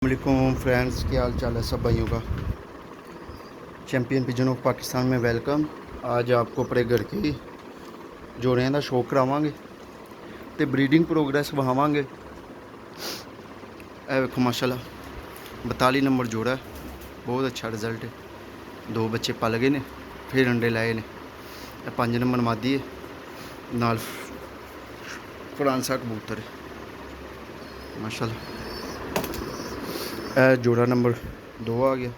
वालेकुम फ्रेंड्स, क्या हाल चाल है सब भाइयों का। चैंपियन पिजन ऑफ पाकिस्तान में वेलकम। आज आपको अपने घर के जोड़ियां का शौक करावांगे तो ब्रीडिंग प्रोग्रेस विखावांगे। ए वेखो माशाल्लाह 42 नंबर जोड़ा है, बहुत अच्छा रिजल्ट है। 2 बच्चे पल गए ने, फिर अंडे लाए ने। 5 नंबर मादी है, नाल फ्रांसा कबूतर है माशाल्लाह। जोड़ा नंबर 2 आ गया।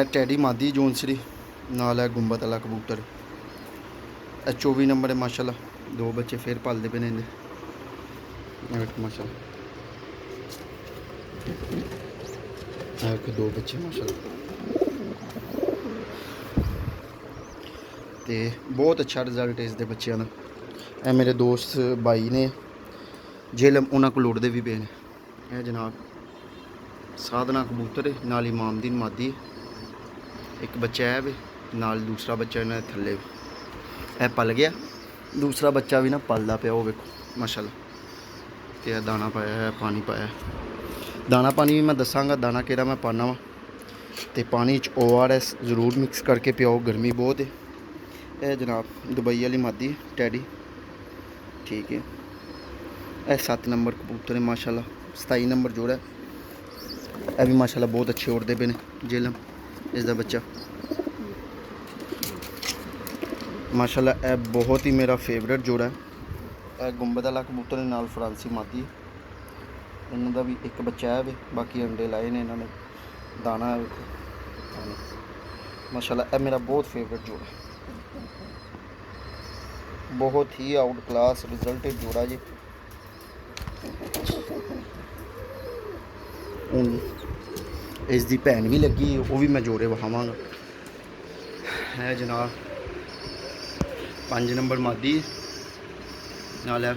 टैडी मादी जोनसरी नाल है गुंबद वाला कबूतर। 24 नंबर है माशाल्लाह। 2 बच्चे फिर पलते पे ने माशाल्लाह। 2 बच्चे माशाल्लाह तो बहुत अच्छा रिजल्ट है इसके बच्चों का। यह मेरे दोस्त भाई ने जेलम उन्होंने को लुटते भी पे ने। यह जनाब साधना कबूतर है, नाल इमामदीन मादी है। एक बच्चा है वे, नाल दूसरा बच्चा इन्हें थले है पल गया। दूसरा बच्चा भी ना पलदा पे, वो वेखो माशाल्लाह। तो दाना पाया है, पानी पाया है। दाना पानी भी मैं दसांगा, दाना केड़ा मैं पाना वा। तो पानी ORS जरूर मिक्स करके पियाओ, गर्मी बहुत है। यह जनाब दुबई वाली मादी टैडी, ठीक है। यह 7 नंबर कबूतर है माशाल्लाह। 27 नंबर जोड़ा है। यह भी माशाल्लाह बहुत अच्छे उड़ते पे ने। जेलम इसका बच्चा माशाल्लाह यह बहुत ही मेरा फेवरेट जोड़ा है। यह गुंबद वाला कबूतर है, नाल फ्रांसी मादी। इन्हों का भी एक बच्चा है वे, बाकी अंडे लाए ने इन्होंने। दाना है माशाल्लाह। यह मेरा बहुत फेवरेट जोड़ा है, बहुत ही आउट क्लास रिजल्ट जोड़ा जी। हूँ इसकी भैन भी लगी, वो भी मैं जोड़े विखावांगा। है जनाब 5 नंबर मादी नाल है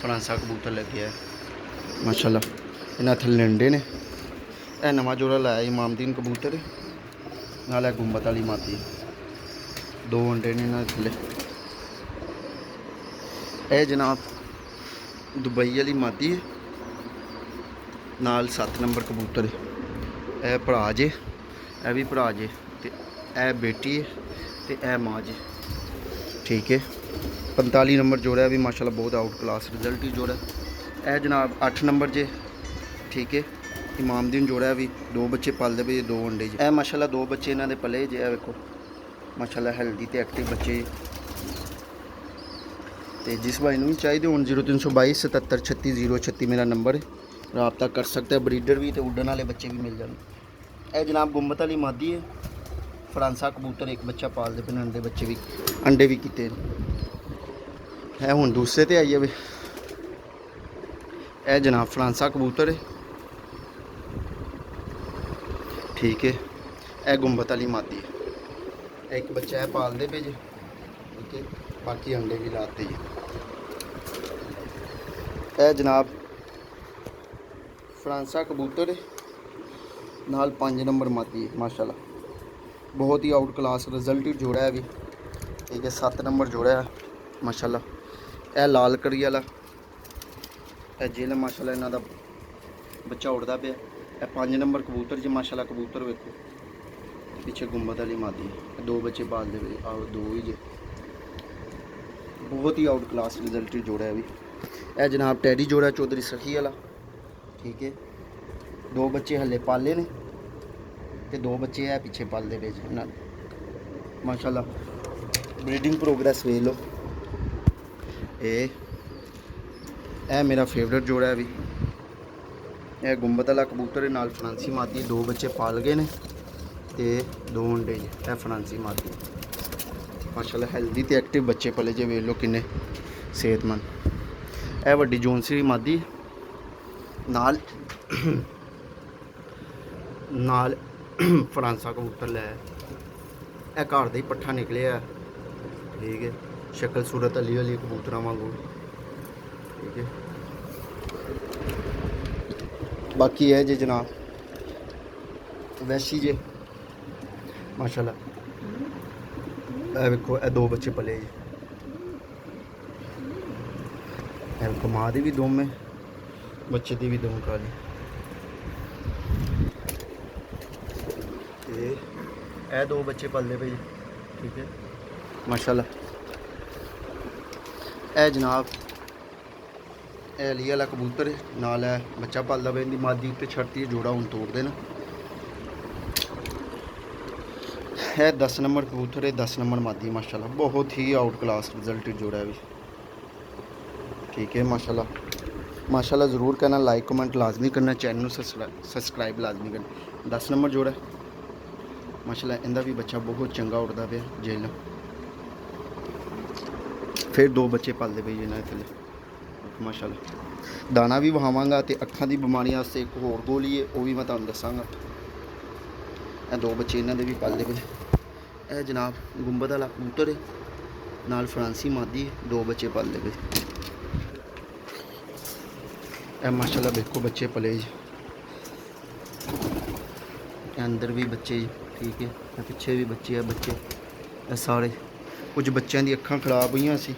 फ्रांसा कबूतर लगे है माशाल्लाह। इन्हें थल्ले अंडे ने। यह नवा जोड़ा लाया इमामदीन कबूतर नाल है गुंबद वाली मादी। 2 अंडे ने इन्हें थल्ले। यह जनाब दुबई वाली मादी है, नाल 7 नंबर कबूतर है। यह भरा जे, यह भी भरा जे, तो यह बेटी है, तो यह माँ जे, ठीक है। 45 नंबर जोड़ा है भी माशाल्लाह, बहुत आउट क्लास रिजल्ट ही जोड़ा है। यह जनाब 8 नंबर जे, ठीक है। इमामदीन जोड़ा है भी। 2 बच्चे पलते पे, 2 अंडे जे। यह माशाल्लाह 2 बच्चे इन्होंने पले जे। वेखो माशाल्लाह हेल्दी तो एक्टिव बच्चे। तो जिस भाई भी चाहिए हूँ 0322 77 36 036 मेरा नंबर है, रबता कर सकते हैं। ब्रीडर भी तो उड़न वाले बच्चे भी मिल जाए। यह जनाब गुंबद वाली मादी है, फ्रांसा कबूतर। एक बच्चा पालते पे, अंडे बच्चे भी अंडे भी किते है। हूँ दूसरे ते आई जाए। यह जनाब फ्रांसा कबूतर है, ठीक है। यह गुंबद वाली मादी है। एक बच्चा है पालते पे जे, ठीक है। बाकी अंडे भी लाते जी। यह जनाब फ्रांसा कबूतर है, नाल 5 नंबर मादी है माशाल्लाह। बहुत ही आउट क्लास रिजल्ट जोड़ा है भी, ठीक है। 7 नंबर जोड़ा है माशाल्लाह। यह लाल करी वाला जेल माशाल्लाह, इन्हों का बच्चा उड़ता पे। यह 5 नंबर कबूतर जी माशाल्लाह। कबूतर वेखो पीछे गुंबद वाली मादी। 2 बच्चे पालते पे, आओ 2 ही जे। बहुत ही आउट क्लास रिजल्ट जोड़ा है भी। यह जनाब टैडी जोड़ा चौधरी सखी वाला, ठीक है। 2 बच्चे हले पाले ने, तो 2 बच्चे है पीछे पालते पे माशाल्लाह। ब्रीडिंग प्रोग्रेस वे लो। यह मेरा फेवरेट जोड़ा है भी। यह गुंबद वाला कबूतर है, नाल फ्रांसी मादी। 2 बच्चे पाल गए ने, तो 2 अंडे जे। यह फ्रांसी मादी माशाल्लाह, हेल्दी तो एक्टिव बच्चे पले जे। वे लो किन्ने सेहतमंद। यह वड्डी जोनसरी मादी नाल नाल फ्रांसा कबूतर लै। यह घर का ही पट्ठा निकले, ठीक है। शक्ल सूरत अली वाली कबूतर वांगू, ठीक है। बाकी है जे जनाब वैशी जे माशाल्लाह। यह वेखो 2 बच्चे पले जे। माँ दी भी 2 में, बच्चे की भी 2 काली। ਇਹ 2 ਬੱਚੇ ਪਲਦੇ ਪਏ ਜੀ। ਠੀਕ ਹੈ ਮਾਸ਼ਾਅੱਲਾ। ਇਹ ਜਨਾਬ ਇਹ ਅਲੀ ਵਾਲਾ ਕਬੂਤਰ ਹੈ, ਨਾਲ ਹੈ ਬੱਚਾ ਪਲਦਾ ਪਿਆ। ਇਹਦੀ ਮਾਦੀ ਉੱਤੇ ਛੱਡਤੀ ਹੈ, ਜੋੜਾ ਹੁਣ ਤੋੜ ਦੇਣਾ। है 10 नंबर कबूतर है, 10 नंबर मादी माशाल्लाह। बहुत ही आउट क्लास रिजल्ट जोड़ा है भी। ठीक है माशाल्लाह माशाल्लाह। ज़रूर करना लाइक कमेंट लाजमी करना, चैनल सब्सक्राइब लाजमी करना। 10 नंबर जोड़ा है माशाल्लाह। इनका भी बच्चा बहुत चंगा उड़ता पे जेल। फिर 2 बच्चे पलते पे इन्होंने थले माशाल्लाह। दाना भी वहावांगा तो अखां की बीमारियों वास्ते एक होर गोली है, वो भी मैं तुहानूं दसांगा। ਇਹ 2 ਬੱਚे ਇਹਨਾਂ ਦੇ ਵੀ ਪਲਦੇ ਪਏ। ਇਹ ਜਨਾਬ ਗੁੰਬਦ ਵਾਲਾ ਕਬੂਤਰ ਹੈ, ਨਾਲ ਫਰਾਂਸੀ ਮਾਦੀ, 2 ਬੱਚੇ ਪਲਦੇ ਪਏ। ਇਹ ਮਾਸ਼ਾਅੱਲਾ ਵੇਖੋ ਬੱਚੇ ਪਲੇ ਜੀ। ਅੰਦਰ ਵੀ ਬੱਚੇ ਜੀ। ਠੀਕ ਹੈ ਇਹ ਪਿੱਛੇ ਵੀ ਬੱਚੇ ਆ। ਬੱਚੇ ਇਹ ਸਾਰੇ ਕੁਝ ਬੱਚਿਆਂ ਦੀ ਅੱਖਾਂ ਖਰਾਬ ਹੋਈਆਂ ਸੀ,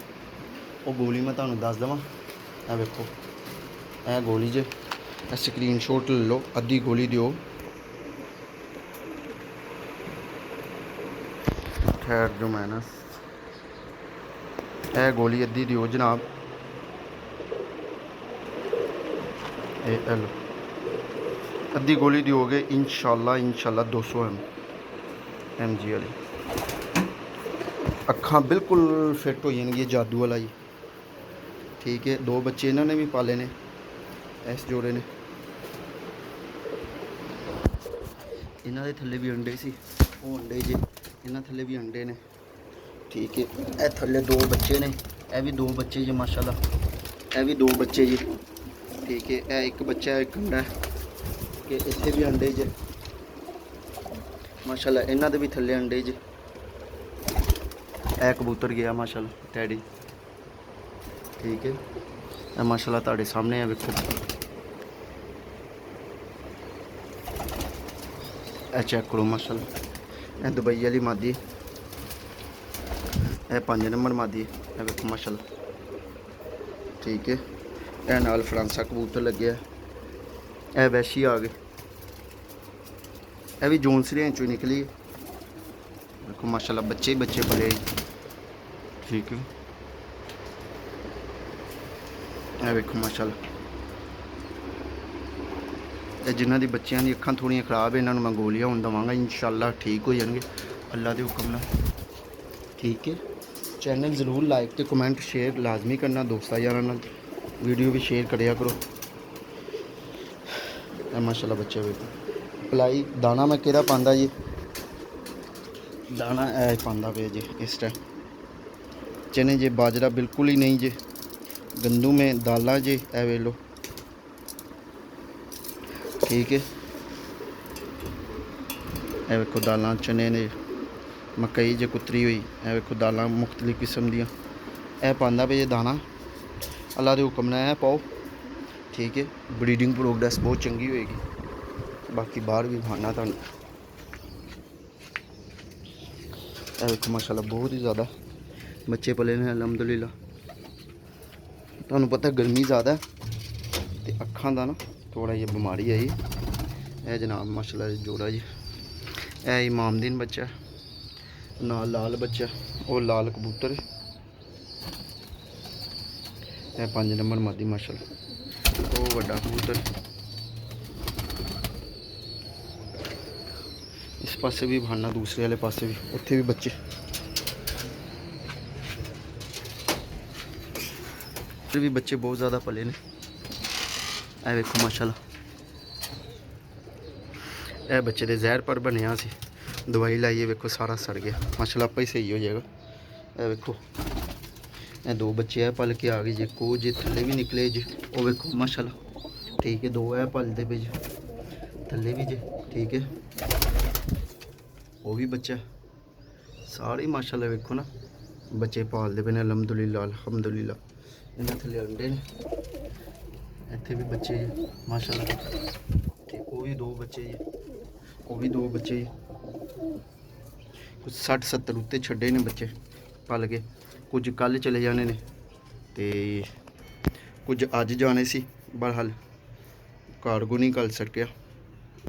ਉਹ ਗੋਲੀ ਮੈਂ ਤੁਹਾਨੂੰ ਦੱਸ ਦੇਵਾਂ। ਇਹ ਵੇਖੋ ਇਹ ਗੋਲੀ ਜੇ, ਇਹ ਸਕਰੀਨਸ਼ਾਟ ਲੈ ਲਓ। ਅੱਧੀ ਗੋਲੀ ਦਿਓ। खैर जो मैं ना यह गोली अद्धी दियो जनाब। लो अद्धी गोली दिओगे इंशाल्लाह 200 एम जी वाली। अखां बिल्कुल फिट हो जाएंगी, जादू वाला जी। ठीक है 2 बच्चे इन्होंने भी पाले ने, इस जोड़े ने। इन्हों के थले भी अंडे सी, वो अंडे जे इन्होंने थले भी अंडे ने। ठीक है यह थले 2 बच्चे ने, यह भी 2 बच्चे जी माशाल्लाह। यह भी 2 बच्चे जी। ठीक है यह एक बच्चा है, एक अंडा है कि इतने भी अंडे जे माशाल्लाह। इन्हों के भी थले अंडे जे। यह कबूतर गया माशाल्लाह टैडी। ठीक है यह माशाल्लाह तुहाडे सामने है वेखो। यह चेक करो माशाल्लाह। यह दुबई वाली मादी, यह 5 नंबर मादी है वेखो माशाल्लाह। ठीक है यह नाल फ्रांसा कबूतर लगे। यह वैशी आ गए, यह भी जोनसरियां चो निकली देखो माशाल्लाह। बच्चे ही बच्चे पले। ठीक है यह वेखो माशाल्लाह। जिन्हों की बच्चों की अखां थोड़ियां खराब है, इन्होंने मैं गोलियां हुण दवांगा, इंशाल्लाह ठीक हो जाएंगे अल्लाह के हुक्म नाल। ठीक है चैनल ज़रूर लाइक तो कमेंट शेयर लाजमी करना, दोस्तां यारां नाल वीडियो भी शेयर करिया करो। माशाल्लाह बच्चे वेखो। पलाई दाना मैं केड़ा पांदा जी, दाना ऐ पांदा पे जी इस टाइम। चने जे बाजरा बिल्कुल ही नहीं जे, गंदू में दालां जे ए वे लो। ठीक है ए वेखो दालां चने ने, मकई जे कुतरी हुई, ए वेखो दालां मुख्तलिफ किस्म दियां। ए पांदा पे जे दाना अल्लाह के हुक्म नाल पाओ। ठीक है ब्रीडिंग प्रोग्रेस बहुत चंगी होएगी। बाकी बाहर भी खाना तुहानूं। ए वेखो माशाल्लाह बहुत ही ज़्यादा बच्चे पले ने अलहमदुलिल्लाह। तुहानूं पता गर्मी ज़्यादा है तो अखां दा ना थोड़ा जी बीमारी आई। यह जनाब माशाल्लाह जोड़ा जी। यह इमामदीन बच्चा ना लाल बच्चा, और लाल कबूतर है। यह 5 नंबर मादी माशाल्लाह। वो बड़ा कबूतर। इस पासे भी भाना, दूसरे वाले पासे भी, उत्थे भी बच्चे। फिर भी बच्चे बहुत ज़्यादा पले ने। ए वेखो माशाल्लाह। यह बच्चे दे जहर पर बनया सी, दवाई लाइए वेखो सारा सड़ गया माशाल्लाह। आपा ही सही हो जाएगा। ए वेखो ये 2 बच्चे है पल के आ गए जी। को जे थले भी निकले जी, वो वेखो माशाल्लाह। ठीक है 2 है पलते पे जी, थले भी जी। ठीक है वो भी बच्चा सारे माशाल्लाह वेखो ना बच्चे पालते पे ने अलहमदुलिल्लाह अलहमदुलिल्लाह। इन्हें थले अंडे ने, इतने भी बच्चे जी माशाल्लाह। ठीक वो भी 2 बच्चे जी, वो भी 2 बच्चे जी। कुछ 60-70 उत्ते छड्डे ने बच्चे पल के। कुछ कल चले जाने ने ते कुछ अज जाने सी, बहरहाल कार्गो नहीं कल सकिया।